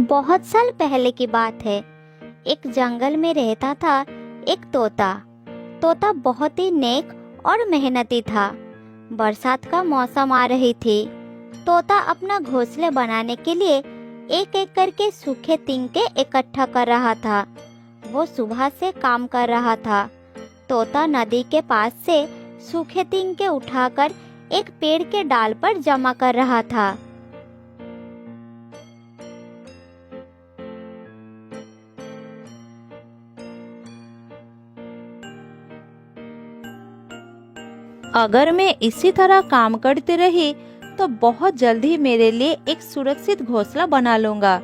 बहुत साल पहले की बात है। एक जंगल में रहता था एक तोता। तोता बहुत ही नेक और मेहनती था। बरसात का मौसम आ रही थी। तोता अपना घोंसले बनाने के लिए एक एक करके सूखे तिनके इकट्ठा कर रहा था। वो सुबह से काम कर रहा था। तोता नदी के पास से सूखे तिनके उठाकर एक पेड़ के डाल पर जमा कर रहा था। अगर मैं इसी तरह काम करती रही तो बहुत जल्दी मेरे लिए एक सुरक्षित घोंसला बना लूंगा।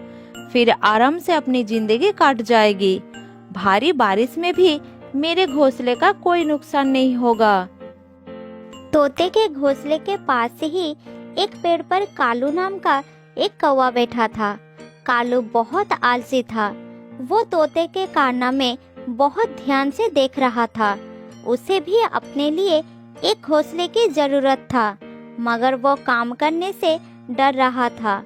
फिर आराम से अपनी जिंदगी काट जाएगी। भारी बारिश में भी मेरे घोंसले का कोई नुकसान नहीं होगा। तोते के घोंसले के पास ही एक पेड़ पर कालू नाम का एक कौवा बैठा था। कालू बहुत आलसी था। वो तोते के कारनामे बहुत ध्यान से देख रहा था। उसे भी अपने लिए एक घोंसले की जरूरत था, मगर वो काम करने से डर रहा था।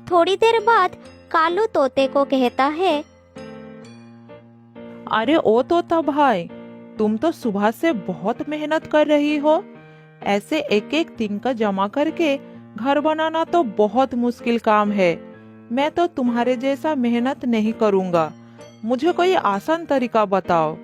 थोड़ी देर बाद कालू तोते को कहता है, अरे ओ तोता भाई, तुम तो सुबह से बहुत मेहनत कर रही हो। ऐसे एक एक तिनका जमा करके घर बनाना तो बहुत मुश्किल काम है। मैं तो तुम्हारे जैसा मेहनत नहीं करूँगा। मुझे कोई आसान तरीका बताओ।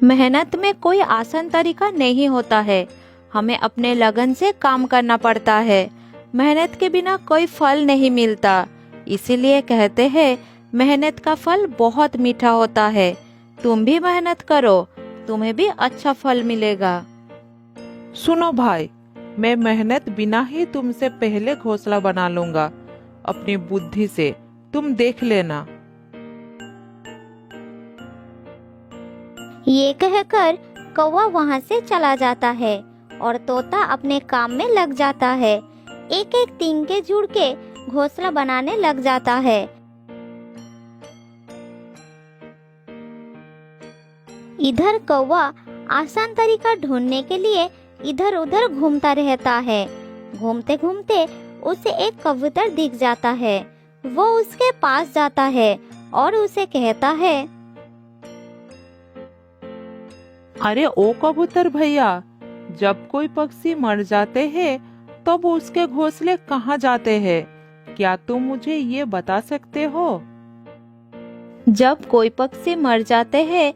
मेहनत में कोई आसान तरीका नहीं होता है। हमें अपने लगन से काम करना पड़ता है। मेहनत के बिना कोई फल नहीं मिलता। इसीलिए कहते हैं मेहनत का फल बहुत मीठा होता है। तुम भी मेहनत करो, तुम्हें भी अच्छा फल मिलेगा। सुनो भाई, मैं मेहनत बिना ही तुमसे पहले घोंसला बना लूंगा अपनी बुद्धि से। तुम देख लेना। ये कहकर कौवा वहाँ से चला जाता है और तोता अपने काम में लग जाता है। एक एक तिनके जुड़ के घोंसला बनाने लग जाता है। इधर कौवा आसान तरीका ढूंढने के लिए इधर उधर घूमता रहता है। घूमते घूमते उसे एक कबूतर दिख जाता है। वो उसके पास जाता है और उसे कहता है, अरे ओ कबूतर भैया, जब कोई पक्षी मर जाते हैं तब उसके घोंसले कहाँ जाते हैं? क्या तुम मुझे ये बता सकते हो? जब कोई पक्षी मर जाते हैं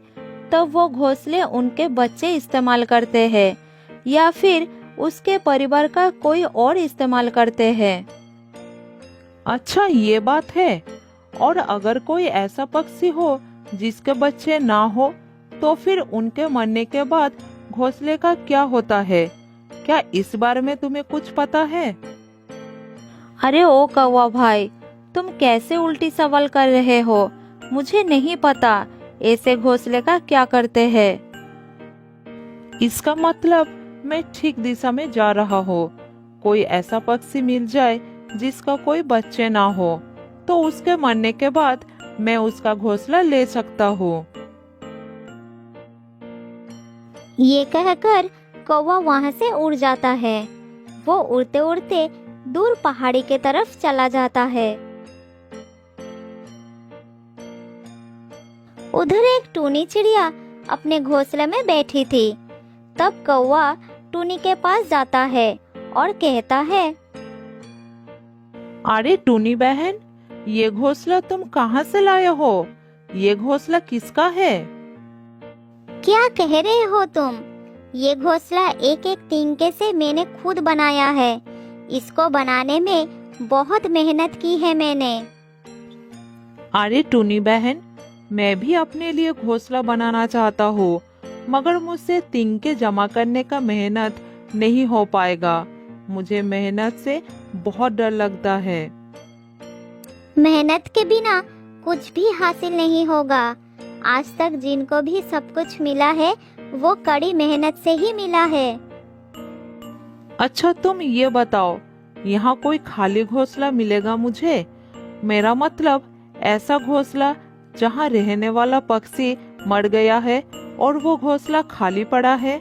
तब वो घोंसले उनके बच्चे इस्तेमाल करते हैं या फिर उसके परिवार का कोई और इस्तेमाल करते हैं। अच्छा, ये बात है। और अगर कोई ऐसा पक्षी हो जिसके बच्चे ना हो, तो फिर उनके मरने के बाद घोंसले का क्या होता है? क्या इस बारे में तुम्हें कुछ पता है? अरे ओ कौवा भाई, तुम कैसे उल्टी सवाल कर रहे हो? मुझे नहीं पता ऐसे घोंसले का क्या करते हैं। इसका मतलब मैं ठीक दिशा में जा रहा हूँ। कोई ऐसा पक्षी मिल जाए जिसका कोई बच्चे ना हो, तो उसके मरने के बाद मैं उसका घोंसला ले सकता हूँ। ये कहकर कौवा वहाँ से उड़ जाता है। वो उड़ते उड़ते दूर पहाड़ी के तरफ चला जाता है। उधर एक टूनी चिड़िया अपने घोंसले में बैठी थी। तब कौवा टूनी के पास जाता है और कहता है, अरे टूनी बहन, ये घोंसला तुम कहाँ से लाए हो? ये घोंसला किसका है? क्या कह रहे हो तुम? ये घोंसला एक एक तिनके से मैंने खुद बनाया है। इसको बनाने में बहुत मेहनत की है मैंने। अरे टूनी बहन, मैं भी अपने लिए घोंसला बनाना चाहता हूँ, मगर मुझसे तिनके जमा करने का मेहनत नहीं हो पाएगा। मुझे मेहनत से बहुत डर लगता है। मेहनत के बिना कुछ भी हासिल नहीं होगा। आज तक जिनको भी सब कुछ मिला है वो कड़ी मेहनत से ही मिला है। अच्छा, तुम ये बताओ, यहाँ कोई खाली घोंसला मिलेगा मुझे? मेरा मतलब ऐसा घोंसला जहाँ रहने वाला पक्षी मर गया है और वो घोंसला खाली पड़ा है।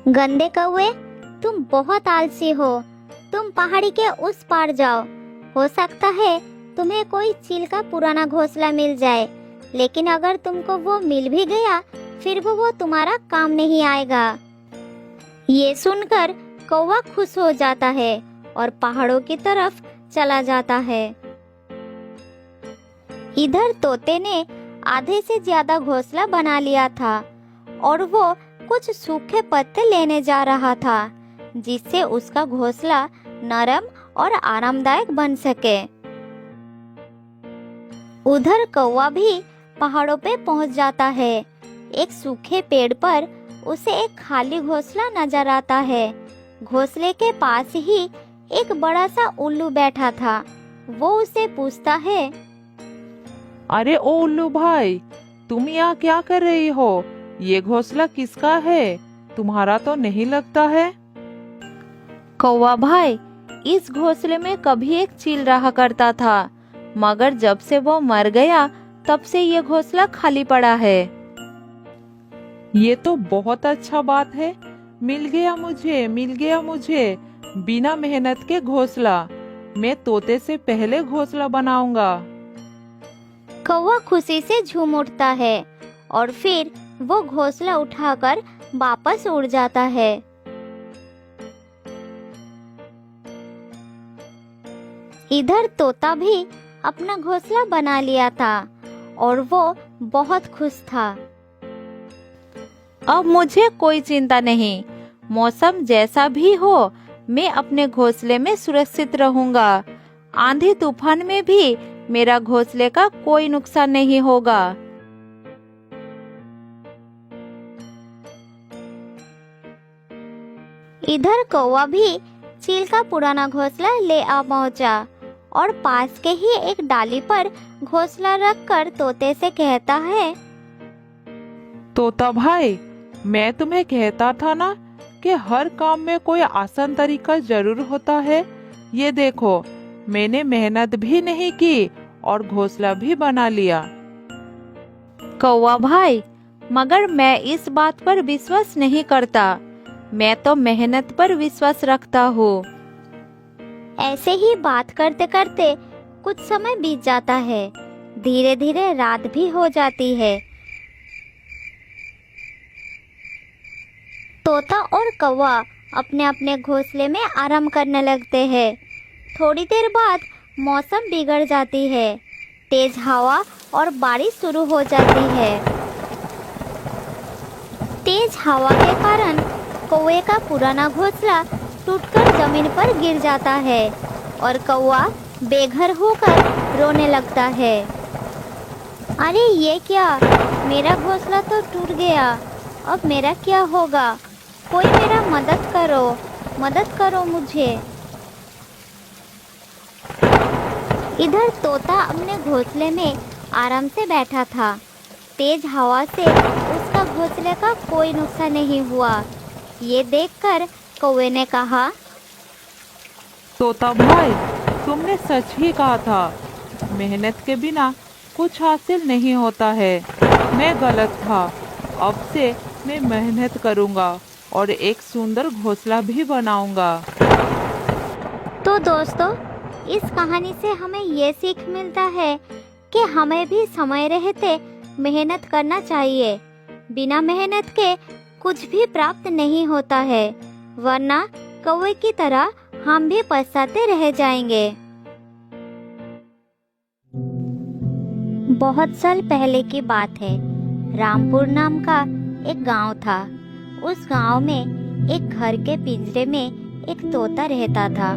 गंदे कौवे, तुम बहुत आलसी हो। तुम पहाड़ी के उस पार जाओ। हो सकता है तुम्हें कोई चील का पुराना घोंसला मिल जाए, लेकिन अगर तुमको वो मिल भी गया फिर वो तुम्हारा काम नहीं आएगा। ये सुनकर कौवा खुश हो जाता है और पहाड़ों की तरफ चला जाता है। इधर तोते ने आधे से ज्यादा घोंसला बना लिया था और वो कुछ सूखे पत्ते लेने जा रहा था जिससे उसका घोंसला नरम और आरामदायक बन सके। उधर कौवा भी पहाड़ों पे पहुंच जाता है। एक सूखे पेड़ पर उसे एक खाली घोंसला नजर आता है। घोंसले के पास ही एक बड़ा सा उल्लू बैठा था। वो उसे पूछता है, अरे ओ उल्लू भाई, तुम यहाँ क्या कर रही हो? ये घोंसला किसका है? तुम्हारा तो नहीं लगता है। कौवा भाई, इस घोंसले में कभी एक चील रहा करता था, मगर जब से वो मर गया तब से ये घोंसला खाली पड़ा है। ये तो बहुत अच्छा बात है। मिल गया मुझे बिना मेहनत के घोंसला। मैं तोते से पहले घोंसला बनाऊंगा। कौवा खुशी से झूम उठता है और फिर वो घोंसला उठाकर वापस उड़ जाता है। इधर तोता भी अपना घोंसला बना लिया था और वो बहुत खुश था। अब मुझे कोई चिंता नहीं, मौसम जैसा भी हो मैं अपने घोंसले में सुरक्षित रहूंगा। आंधी तूफान में भी मेरा घोंसले का कोई नुकसान नहीं होगा। इधर कौवा भी चील का पुराना घोंसला ले आ पहुंचा और पास के ही एक डाली पर घोंसला रखकर तोते से कहता है, तोता भाई, मैं तुम्हें कहता था ना कि हर काम में कोई आसान तरीका जरूर होता है। ये देखो, मैंने मेहनत भी नहीं की और घोंसला भी बना लिया। कौवा भाई, मगर मैं इस बात पर विश्वास नहीं करता। मैं तो मेहनत पर विश्वास रखता हूँ। ऐसे ही बात करते करते कुछ समय बीत जाता है। धीरे धीरे रात भी हो जाती है। तोता और कौवा अपने अपने घोंसले में आराम करने लगते हैं। थोड़ी देर बाद मौसम बिगड़ जाती है। तेज हवा और बारिश शुरू हो जाती है। तेज हवा के कारण कौवे का पुराना घोंसला टूटकर जमीन पर गिर जाता है और कौवा बेघर होकर रोने लगता है। अरे ये क्या, मेरा घोंसला तो टूट गया। अब मेरा क्या होगा? कोई मेरा मदद करो मुझे। इधर तोता अपने घोंसले में आराम से बैठा था। तेज हवा से उसका घोंसले का कोई नुकसान नहीं हुआ। ये देखकर कौवे ने कहा, तोता भाई, तुमने सच ही कहा था। मेहनत के बिना कुछ हासिल नहीं होता है। मैं गलत था। अब से मैं मेहनत करूंगा और एक सुंदर घोंसला भी बनाऊंगा। तो दोस्तों, इस कहानी से हमें ये सीख मिलता है कि हमें भी समय रहते मेहनत करना चाहिए। बिना मेहनत के कुछ भी प्राप्त नहीं होता है, वरना कौवे की तरह हम भी पछताते रह जाएंगे। बहुत साल पहले की बात है। रामपुर नाम का एक गांव था। उस गांव में एक घर के पिंजरे में एक तोता रहता था।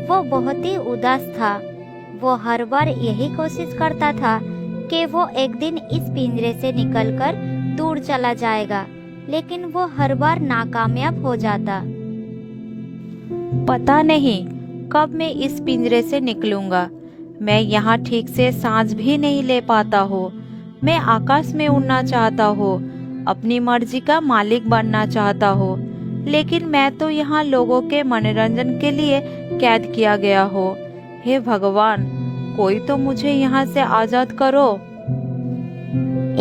वो बहुत ही उदास था। वो हर बार यही कोशिश करता था कि वो एक दिन इस पिंजरे से निकलकर दूर चला जाएगा, लेकिन वो हर बार नाकामयाब हो जाता। पता नहीं कब मैं इस पिंजरे से निकलूंगा। मैं यहाँ ठीक से सांस भी नहीं ले पाता हूँ। मैं आकाश में उड़ना चाहता हूँ, अपनी मर्जी का मालिक बनना चाहता हूँ, लेकिन मैं तो यहाँ लोगों के मनोरंजन के लिए कैद किया गया हूँ। हे भगवान, कोई तो मुझे यहाँ से आजाद करो।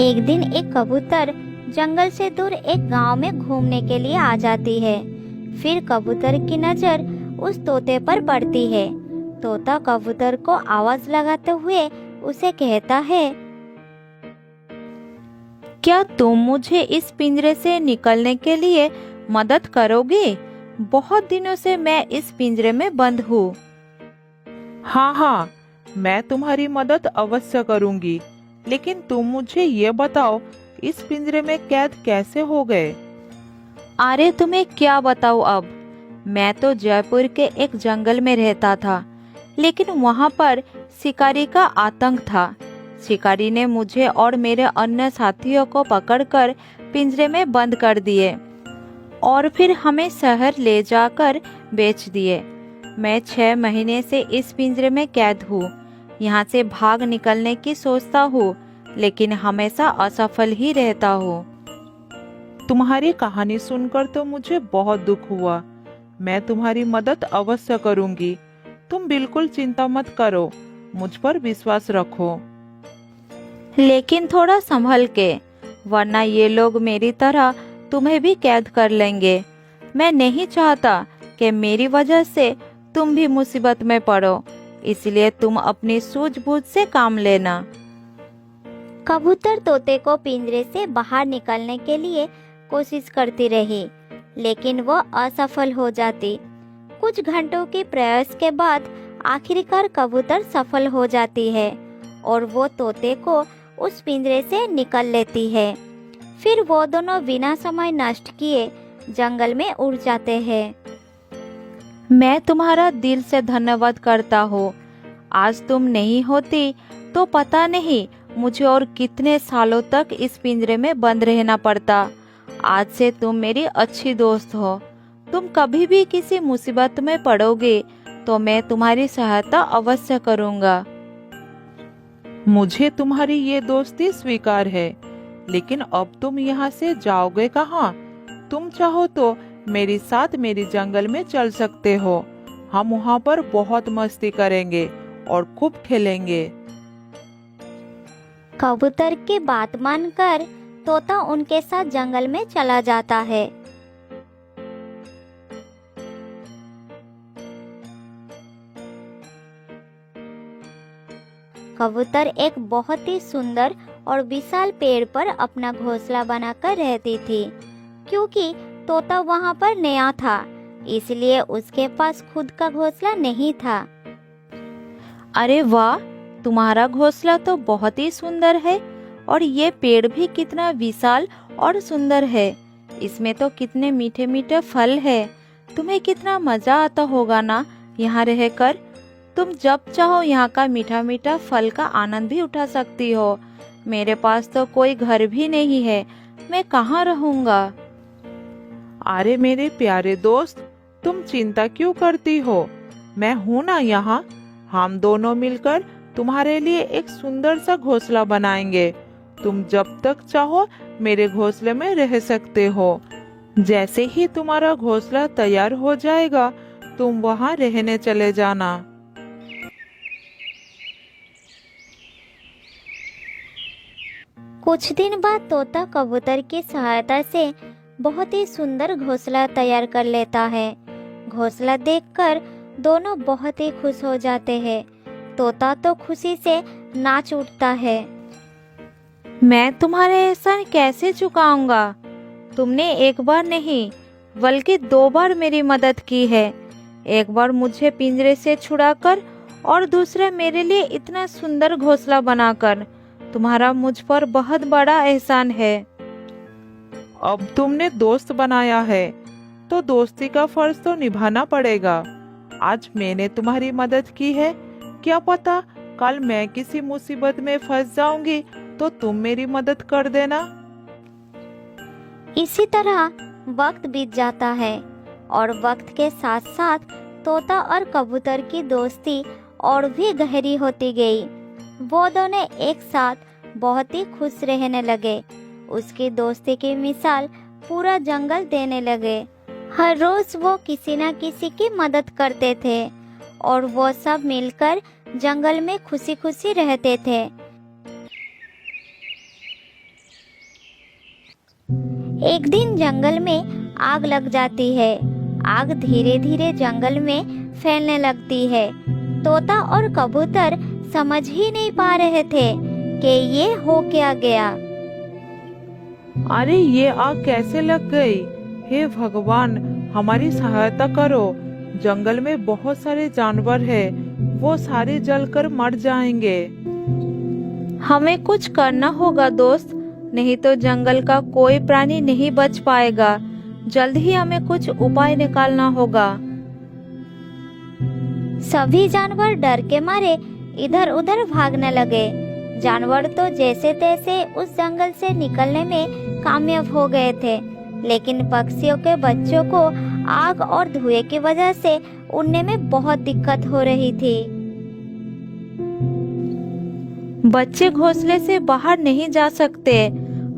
एक दिन एक कबूतर जंगल से दूर एक गांव में घूमने के लिए आ जाती है। फिर कबूतर की नजर उस तोते पर पड़ती है। तोता कबूतर को आवाज लगाते हुए उसे कहता है, क्या तुम मुझे इस पिंजरे से निकलने के लिए मदद करोगे? बहुत दिनों से मैं इस पिंजरे में बंद हूँ। हाँ हाँ, मैं तुम्हारी मदद अवश्य करूंगी, लेकिन तुम मुझे ये बताओ, इस पिंजरे में कैद कैसे हो गए? अरे तुम्हें क्या बताऊँ अब। मैं तो जयपुर के एक जंगल में रहता था, लेकिन वहाँ पर शिकारी का आतंक था। शिकारी ने मुझे और मेरे अन्य साथियों को पकड़कर पिंजरे में बंद कर दिए और फिर हमें शहर ले जाकर बेच दिए। मैं 6 महीने से इस पिंजरे में कैद हूँ। यहाँ से भाग निकलने की सोचता हूँ, लेकिन हमेशा असफल ही रहता हूँ। तुम्हारी कहानी सुनकर तो मुझे बहुत दुख हुआ। मैं तुम्हारी मदद अवश्य करूंगी। तुम बिल्कुल चिंता मत करो, मुझ पर विश्वास रखो। लेकिन थोड़ा संभल के, वरना ये लोग मेरी तरह तुम्हें भी कैद कर लेंगे। मैं नहीं चाहता कि मेरी वजह से तुम भी मुसीबत में पड़ो, इसलिए तुम अपनी सूझबूझ से काम लेना। कबूतर तोते को पिंजरे से बाहर निकलने के लिए कोशिश करती रही, लेकिन वह असफल हो जाती। कुछ घंटों के प्रयास के बाद आखिरकार कबूतर सफल हो जाती है और वो तोते को उस पिंजरे से निकल लेती है। फिर वो दोनों बिना समय नष्ट किए जंगल में उड़ जाते हैं। मैं तुम्हारा दिल से धन्यवाद करता हूँ। आज तुम नहीं होती तो पता नहीं मुझे और कितने सालों तक इस पिंजरे में बंद रहना पड़ता। आज से तुम मेरी अच्छी दोस्त हो। तुम कभी भी किसी मुसीबत में पड़ोगे तो मैं तुम्हारी सहायता अवश्य करूँगा। मुझे तुम्हारी ये दोस्ती स्वीकार है, लेकिन अब तुम यहाँ से जाओगे कहाँ? तुम चाहो तो मेरे साथ मेरी जंगल में चल सकते हो। हम वहाँ पर बहुत मस्ती करेंगे और खूब खेलेंगे। कबूतर की बात मानकर तोता उनके साथ जंगल में चला जाता है। कबूतर एक बहुत ही सुंदर और विशाल पेड़ पर अपना घोंसला बनाकर रहती थी। क्योंकि तोता वहां पर नया था, इसलिए उसके पास खुद का घोंसला नहीं था। अरे वाह, तुम्हारा घोंसला तो बहुत ही सुंदर है और ये पेड़ भी कितना विशाल और सुंदर है। इसमें तो कितने मीठे मीठे फल है। तुम्हें कितना मजा आता होगा ना यहाँ रहकर। तुम जब चाहो यहाँ का मीठा मीठा फल का आनंद भी उठा सकती हो। मेरे पास तो कोई घर भी नहीं है, मैं कहाँ रहूँगा। अरे मेरे प्यारे दोस्त, तुम चिंता क्यों करती हो? मैं हूँ ना यहाँ। हम दोनों मिलकर तुम्हारे लिए एक सुंदर सा घोंसला बनाएंगे। तुम जब तक चाहो मेरे घोंसले में रह सकते हो। जैसे ही तुम्हारा घोंसला तैयार हो जाएगा, तुम वहाँ रहने चले जाना। कुछ दिन बाद तोता कबूतर की सहायता से बहुत ही सुंदर घोंसला तैयार कर लेता है। घोंसला देखकर दोनों बहुत ही खुश हो जाते हैं। तोता तो खुशी से नाच उठता है। मैं तुम्हारे एहसान कैसे चुकाऊंगा? तुमने एक बार नहीं बल्कि 2 बार मेरी मदद की है। एक बार मुझे पिंजरे से छुड़ाकर और दूसरा मेरे लिए इतना सुंदर घोंसला बनाकर। तुम्हारा मुझ पर बहुत बड़ा एहसान है। अब तुमने दोस्त बनाया है तो दोस्ती का फर्ज तो निभाना पड़ेगा। आज मैंने तुम्हारी मदद की है, क्या पता कल मैं किसी मुसीबत में फंस जाऊंगी तो तुम मेरी मदद कर देना। इसी तरह वक्त बीत जाता है और वक्त के साथ साथ तोता और कबूतर की दोस्ती और भी गहरी होती गई। वो दोनों एक साथ बहुत ही खुश रहने लगे। उसकी दोस्ती की मिसाल पूरा जंगल देने लगे। हर रोज वो किसी न किसी की मदद करते थे और वो सब मिलकर जंगल में खुशी खुशी रहते थे। एक दिन जंगल में आग लग जाती है। आग धीरे धीरे जंगल में फैलने लगती है। तोता और कबूतर समझ ही नहीं पा रहे थे कि ये हो क्या गया। अरे ये आग कैसे लग गई? हे भगवान, हमारी सहायता करो। जंगल में बहुत सारे जानवर हैं, वो सारे जलकर मर जाएंगे। हमें कुछ करना होगा दोस्त, नहीं तो जंगल का कोई प्राणी नहीं बच पाएगा। जल्द ही हमें कुछ उपाय निकालना होगा। सभी जानवर डर के मारे इधर उधर भागने लगे। जानवर तो जैसे तैसे उस जंगल से निकलने में कामयाब हो गए थे, लेकिन पक्षियों के बच्चों को आग और धुएं की वजह से उड़ने में बहुत दिक्कत हो रही थी। बच्चे घोंसले से बाहर नहीं जा सकते।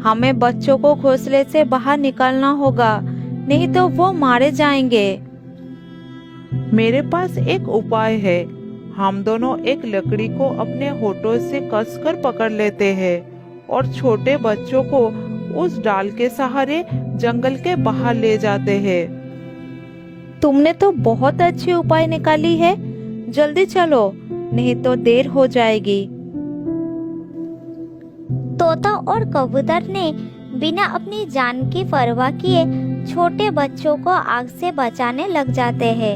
हमें बच्चों को घोंसले से बाहर निकालना होगा, नहीं तो वो मारे जाएंगे। मेरे पास एक उपाय है। हम दोनों एक लकड़ी को अपने होठों से कसकर पकड़ लेते हैं और छोटे बच्चों को उस डाल के सहारे जंगल के बाहर ले जाते हैं। तुमने तो बहुत अच्छी उपाय निकाली है। जल्दी चलो, नहीं तो देर हो जाएगी। तोता और कबूतर ने बिना अपनी जान की परवाह किए छोटे बच्चों को आग से बचाने लग जाते हैं।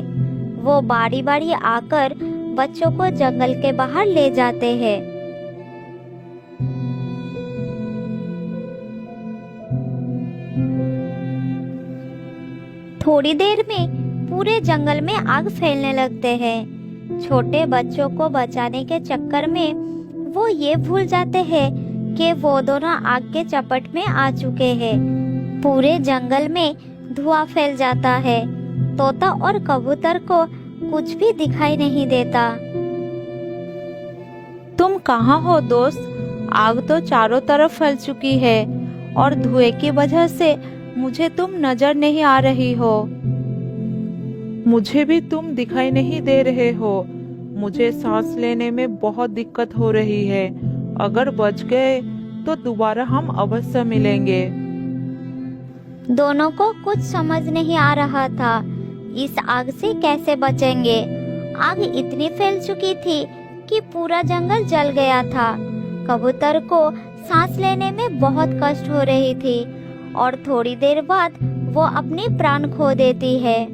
वो बारी बारी आकर बच्चों को जंगल के बाहर ले जाते हैं। थोड़ी देर में पूरे जंगल में आग फैलने लगते हैं। छोटे बच्चों को बचाने के चक्कर में वो ये भूल जाते हैं कि वो दोनों आग के चपेट में आ चुके हैं। पूरे जंगल में धुआं फैल जाता है। तोता और कबूतर को कुछ भी दिखाई नहीं देता। तुम कहाँ हो दोस्त? आग तो चारों तरफ फैल चुकी है और धुएं की वजह से मुझे तुम नजर नहीं आ रही हो। मुझे भी तुम दिखाई नहीं दे रहे हो। मुझे सांस लेने में बहुत दिक्कत हो रही है। अगर बच गए तो दोबारा हम अवश्य मिलेंगे। दोनों को कुछ समझ नहीं आ रहा था, इस आग से कैसे बचेंगे। आग इतनी फैल चुकी थी कि पूरा जंगल जल गया था। कबूतर को सांस लेने में बहुत कष्ट हो रही थी और थोड़ी देर बाद वो अपने प्राण खो देती है।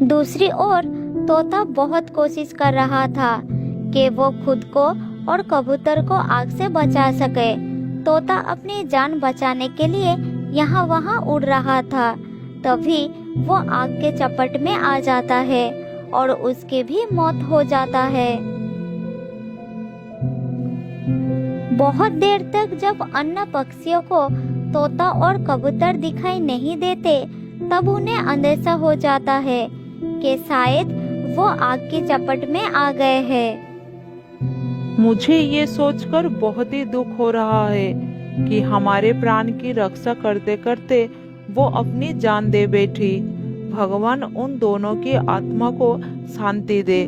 दूसरी ओर तोता बहुत कोशिश कर रहा था कि वो खुद को और कबूतर को आग से बचा सके। तोता अपनी जान बचाने के लिए यहाँ वहाँ उड़ रहा था। तभी वो आग के चपेट में आ जाता है और उसकी भी मौत हो जाता है। बहुत देर तक जब अन्य पक्षियों को तोता और कबूतर दिखाई नहीं देते, तब उन्हें अंदेशा हो जाता है कि शायद वो आग की चपेट में आ गए हैं। मुझे ये सोचकर बहुत ही दुख हो रहा है कि हमारे प्राण की रक्षा करते करते वो अपनी जान दे बैठी। भगवान उन दोनों की आत्मा को शांति दे।